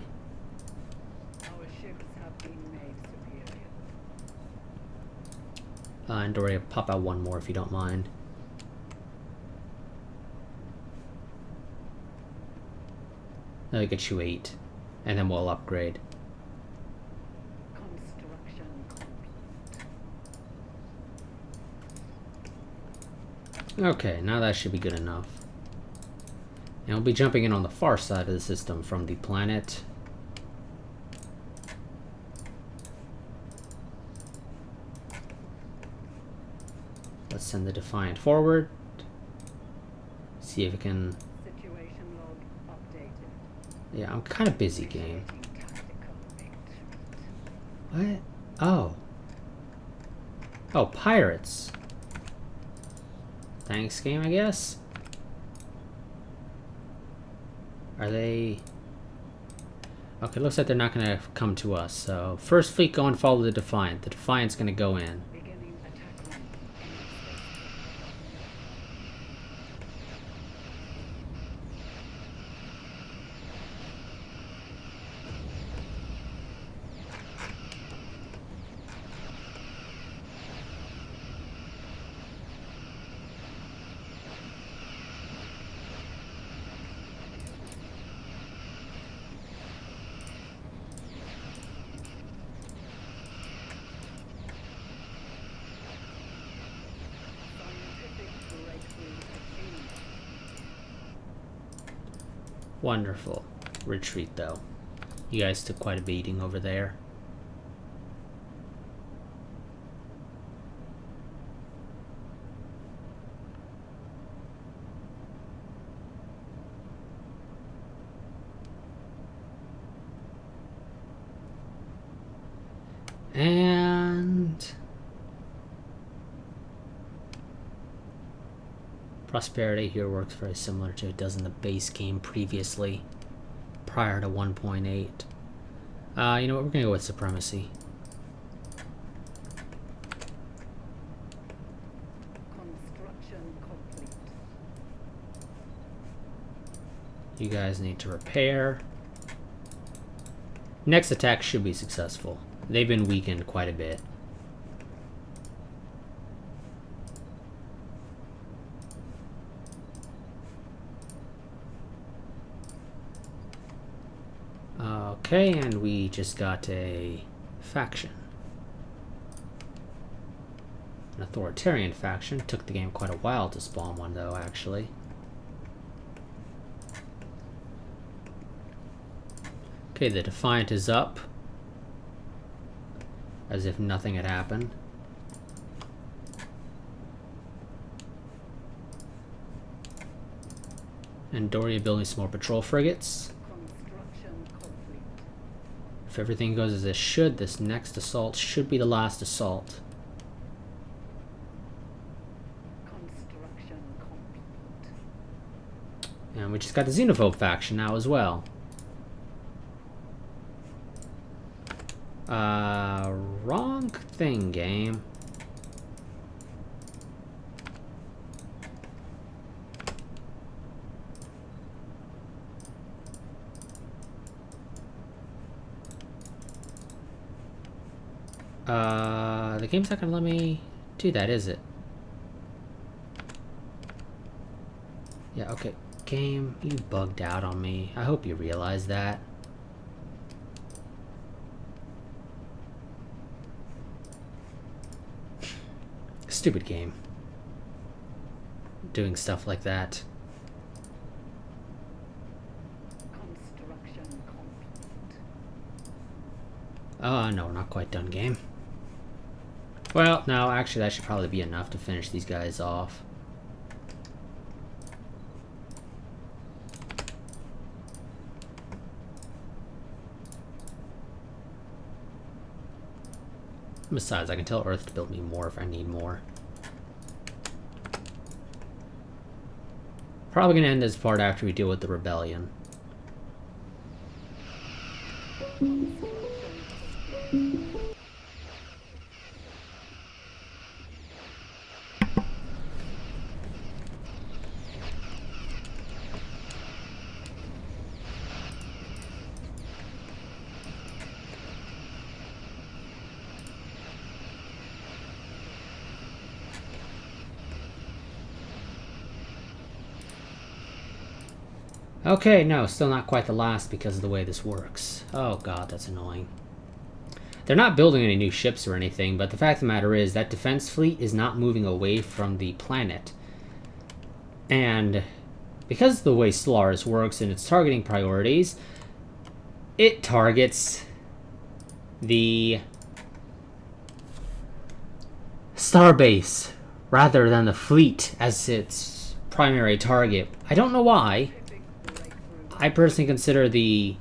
Our ships have been made superior. And Doria, pop out one more if you don't mind. That'll get you 8. And then we'll upgrade. Construction complete. Okay, now that should be good enough. And we'll be jumping in on the far side of the system from the planet. Let's send the Defiant forward. See if it can... Situation log updated. Yeah, I'm kind of busy, game. Initiating tactical victory. What? Oh. Oh, pirates. Thanks, game, I guess? Are they... Okay, looks like they're not going to come to us, so... First Fleet, go and follow the Defiant. The Defiant's going to go in. Beginning attack run. Scientific breakthrough achieved. Wonderful. Retreat, though. You guys took quite a beating over there. And... Prosperity here works very similar to it does in the base game previously, prior to 1.8. You know what, we're gonna go with Supremacy. Construction complete. You guys need to repair. Next attack should be successful. They've been weakened quite a bit. Okay, and we just got a faction. An authoritarian faction. Took the game quite a while to spawn one, though, actually. Okay, the Defiant is up. As if nothing had happened. And Doria building some more patrol frigates. Construction complete. If everything goes as it should, this next assault should be the last assault. Construction complete. And we just got the Xenophobe faction now as well. Wrong thing, game. The game's not gonna let me do that, is it? Yeah, okay. Game, you bugged out on me. I hope you realize that. Stupid game. Doing stuff like that. Construction complete. Oh, no, not quite done, game. Well, no, actually, that should probably be enough to finish these guys off. Besides, I can tell Earth to build me more if I need more. Probably gonna end this part after we deal with the rebellion. Okay, no, still not quite the last because of the way this works. Oh god, that's annoying. They're not building any new ships or anything, but the fact of the matter is that defense fleet is not moving away from the planet. And because of the way Stellaris works in its targeting priorities, it targets the starbase rather than the fleet as its primary target. I don't know why. I personally consider the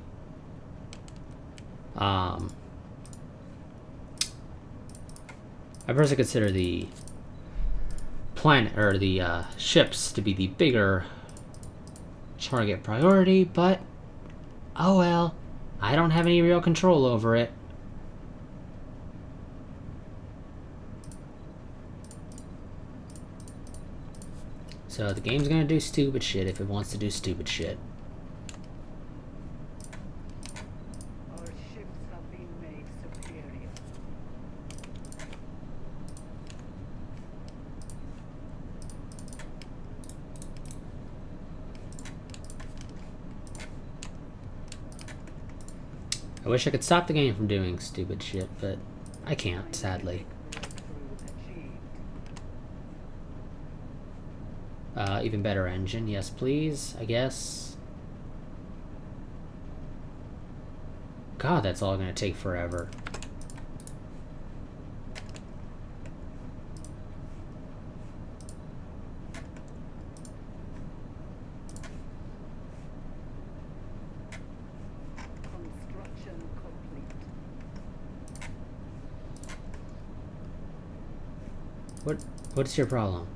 planet or the ships to be the bigger target priority, but oh well, I don't have any real control over it. So the game's gonna do stupid shit if it wants to do stupid shit. Our ships have been made superior. I wish I could stop the game from doing stupid shit, but I can't, sadly. Breakthrough achieved. Even better engine, yes please, I guess. God, that's all gonna take forever. Construction complete. What's your problem?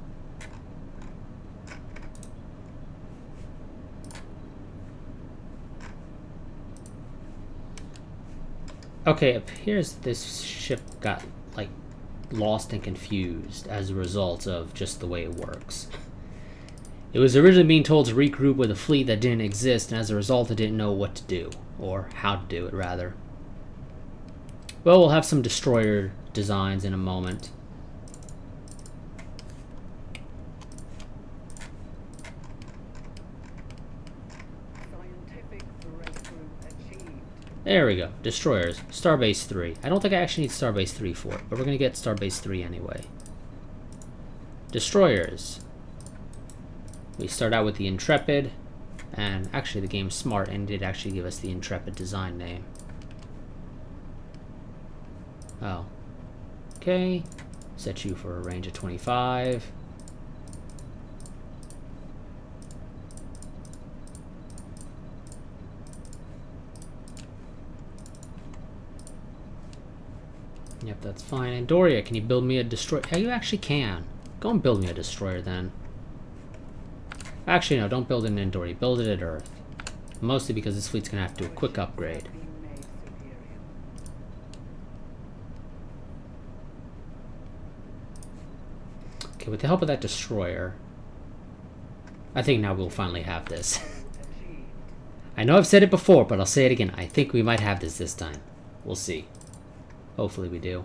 Okay, it appears this ship got, like, lost and confused as a result of just the way it works. It was originally being told to regroup with a fleet that didn't exist, and as a result it didn't know what to do, or how to do it, rather. Well, we'll have some destroyer designs in a moment. Scientific breakthrough achieved. There we go. Destroyers. Starbase 3. I don't think I actually need Starbase 3 for it, but we're going to get Starbase 3 anyway. Destroyers. We start out with the Intrepid, and actually the game's smart and did actually give us the Intrepid design name. Oh. Okay. Set you for a range of 25. Yep, that's fine. And Doria, can you build me a destroyer? Yeah, you actually can. Go and build me a destroyer then. Actually, no, don't build it in Doria. Build it at Earth. Mostly because this fleet's gonna have to do a quick upgrade. Being made superior. Okay, with the help of that destroyer, I think now we'll finally have this. Achieved. I know I've said it before, but I'll say it again. I think we might have this time. We'll see. Hopefully we do.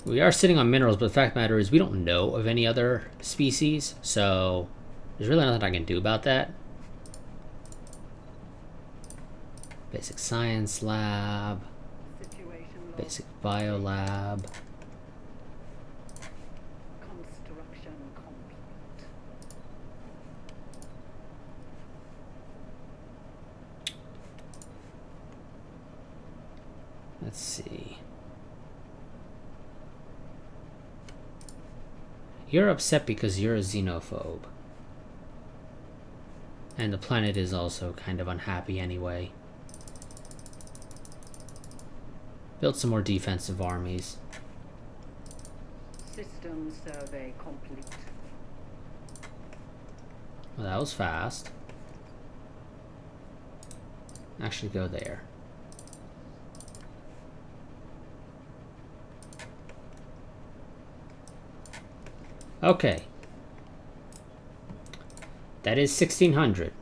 We are sitting on minerals, but the fact of the matter is we don't know of any other species, so there's really nothing I can do about that. Basic science lab, Situation log. basic bio lab. Construction complete. Let's see. You're upset because you're a xenophobe. And the planet is also kind of unhappy anyway. Build some more defensive armies. System survey complete. Well, that was fast. Actually, go there. Okay. That is 1600.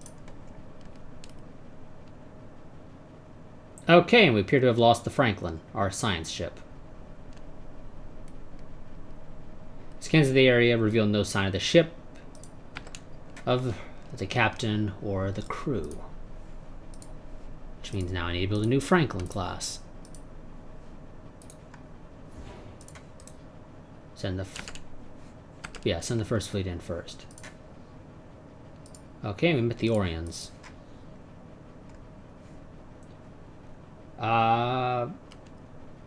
Okay, and we appear to have lost the Franklin, our science ship. Scans of the area reveal no sign of the ship, of the captain, or the crew. Which means now I need to build a new Franklin class. Send the first fleet in first. Okay, we met the Orions.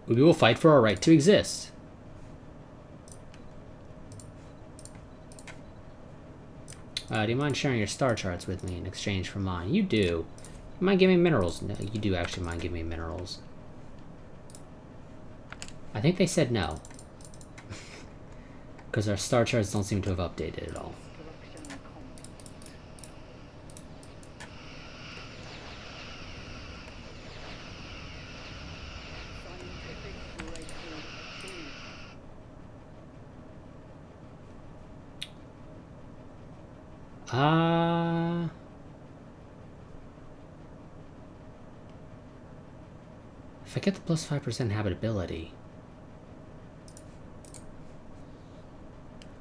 We will fight for our right to exist. Do you mind sharing your star charts with me in exchange for mine? You do. You mind giving me minerals? No, you do actually mind giving me minerals. I think they said no. Because our star charts don't seem to have updated at all. If I get the plus 5% habitability,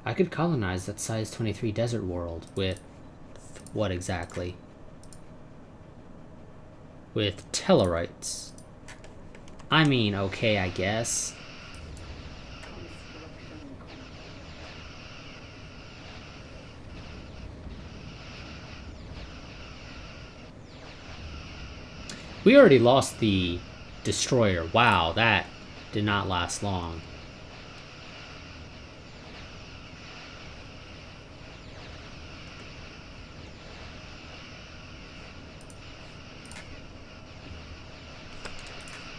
I could colonize that size 23 desert world with what exactly? With Tellarites. I mean, okay, I guess. We already lost the destroyer. Wow, that did not last long.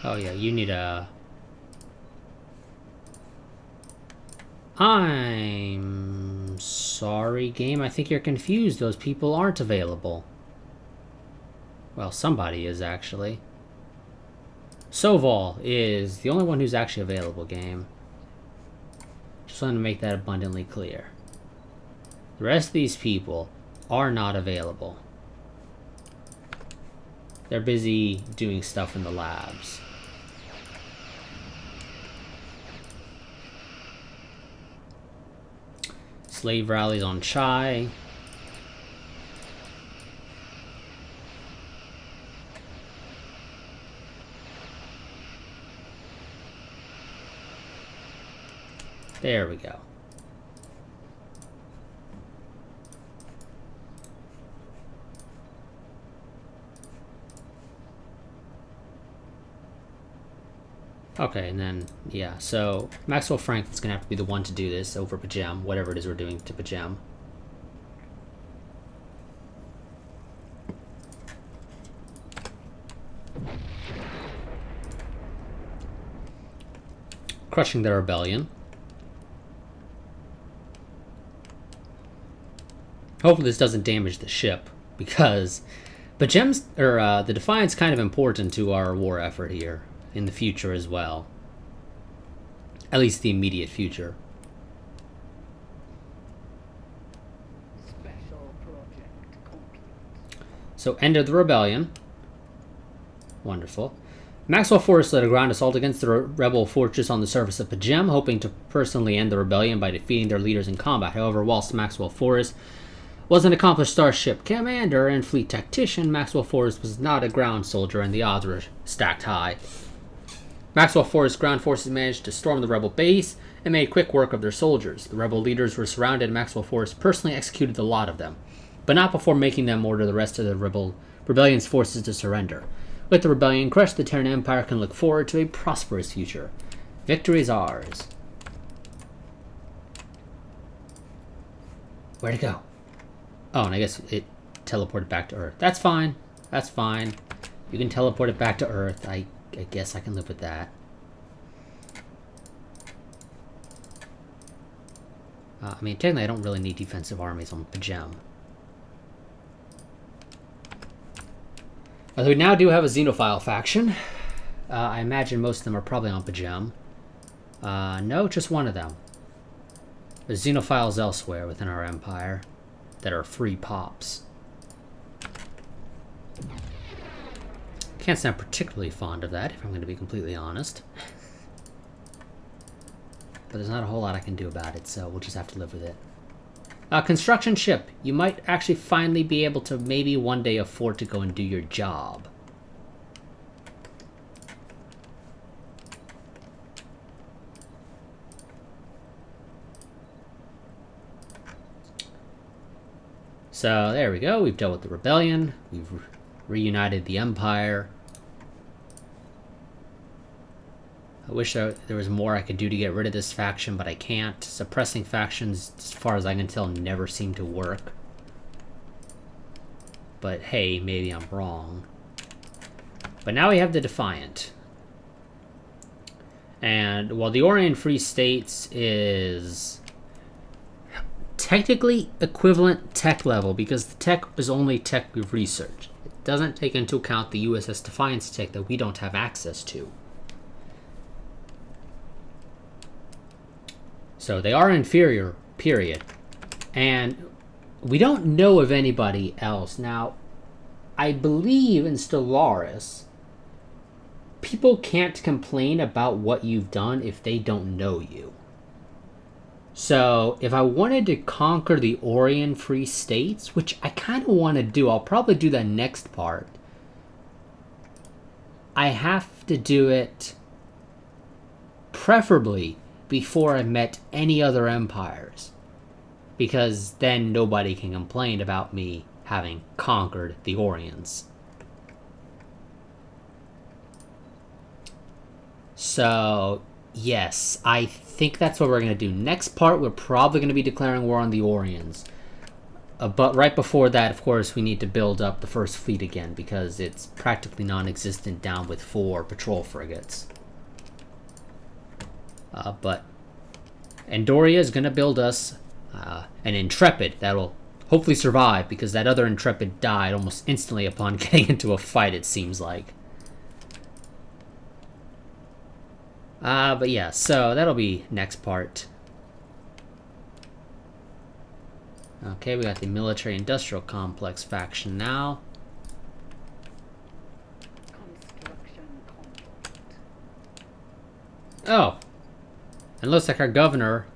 Oh yeah, you need a... I'm sorry, game. I think you're confused. Those people aren't available. Well, somebody is, actually. Soval is the only one who's actually available, game. Just wanted to make that abundantly clear. The rest of these people are not available. They're busy doing stuff in the labs. Slave rallies on Chai. There we go. Okay, and then, yeah, so Maxwell Franklin's gonna have to be the one to do this over Pajem, whatever it is we're doing to Pajem. Crushing the rebellion. Hopefully this doesn't damage the ship, because Pajem's, or the Defiant's kind of important to our war effort here. In the future as well. At least the immediate future. Special project complete. So, end of the rebellion. Wonderful. Maxwell Forrest led a ground assault against the rebel fortress on the surface of Pajem, hoping to personally end the rebellion by defeating their leaders in combat. However, whilst Maxwell Forrest was an accomplished starship commander and fleet tactician, Maxwell Forrest was not a ground soldier, and the odds were stacked high. Maxwell Forrest's ground forces managed to storm the rebel base and made quick work of their soldiers. The rebel leaders were surrounded, and Maxwell Forrest personally executed the lot of them, but not before making them order the rest of the rebellion's forces to surrender. With the rebellion crushed, the Terran Empire can look forward to a prosperous future. Victory is ours. Where'd it go? Oh, and I guess it teleported back to Earth. That's fine. That's fine. You can teleport it back to Earth. I guess I can live with that. I mean, technically I don't really need defensive armies on Pajem. Although we now do have a Xenophile faction. I imagine most of them are probably on Pajem. No, just one of them. There's Xenophiles elsewhere within our empire that are free pops. Can't say I'm particularly fond of that, if I'm going to be completely honest. But there's not a whole lot I can do about it, so we'll just have to live with it. Construction ship. You might actually finally be able to maybe one day afford to go and do your job. So there we go. We've dealt with the rebellion. We've reunited the empire. I wish there was more I could do to get rid of this faction, but I can't. Suppressing factions, as far as I can tell, never seem to work. But hey, maybe I'm wrong. But now we have the Defiant. And while the Orion Free States is technically equivalent tech level, because the tech is only tech we've researched. It doesn't take into account the USS Defiance tech that we don't have access to. So they are inferior, period. And we don't know of anybody else. Now, I believe in Stellaris, people can't complain about what you've done if they don't know you. So if I wanted to conquer the Orion Free States, which I kind of want to do, I'll probably do that next part. I have to do it preferably before I met any other empires, because then nobody can complain about me having conquered the Orions. So yes, I think that's what we're going to do. Next part, we're probably going to be declaring war on the Orions. But right before that, of course, we need to build up the first fleet again, because it's practically non-existent down with 4 patrol frigates. But Andoria is going to build us an Intrepid that will hopefully survive, because that other Intrepid died almost instantly upon getting into a fight, it seems like. But yeah, so that'll be next part. Okay, we got the military-industrial complex faction now. Construction conflict. Oh! And looks like our governor...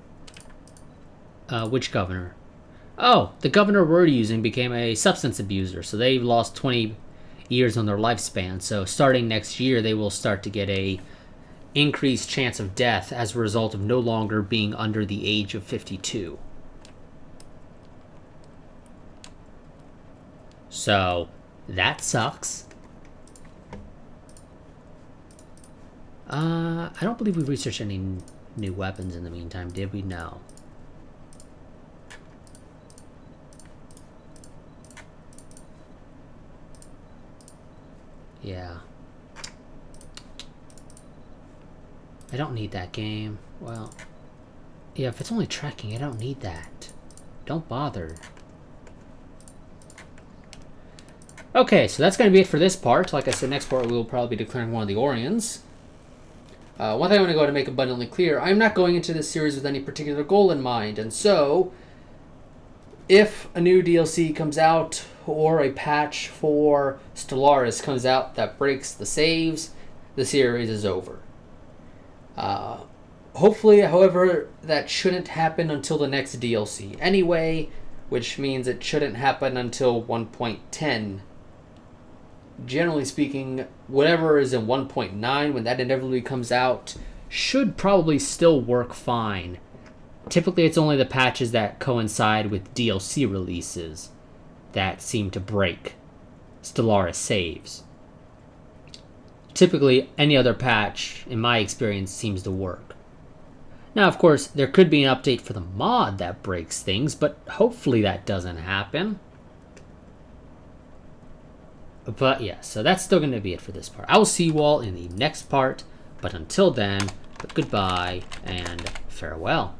which governor? Oh, the governor we're using became a substance abuser, so they've lost 20 years on their lifespan. So starting next year, they will start to get a increased chance of death as a result of no longer being under the age of 52. So that sucks. I don't believe we researched any new weapons in the meantime, did we? No. Yeah. I don't need that game. Well, yeah, if it's only tracking, I don't need that. Don't bother. Okay, so that's going to be it for this part. Like I said, next part we will probably be declaring one of the Orions. One thing I want to go ahead and make abundantly clear, I'm not going into this series with any particular goal in mind, and so if a new DLC comes out or a patch for Stellaris comes out that breaks the saves, the series is over. Hopefully, however, that shouldn't happen until the next DLC anyway, which means it shouldn't happen until 1.10. Generally speaking, whatever is in 1.9, when that inevitably comes out, should probably still work fine. Typically, it's only the patches that coincide with DLC releases that seem to break Stellaris saves. typically any other patch, in my experience, seems to work. Now, of course, there could be an update for the mod that breaks things, but hopefully that doesn't happen. But yeah, so that's still going to be it for this part. I will see you all in the next part, but until then, goodbye and farewell.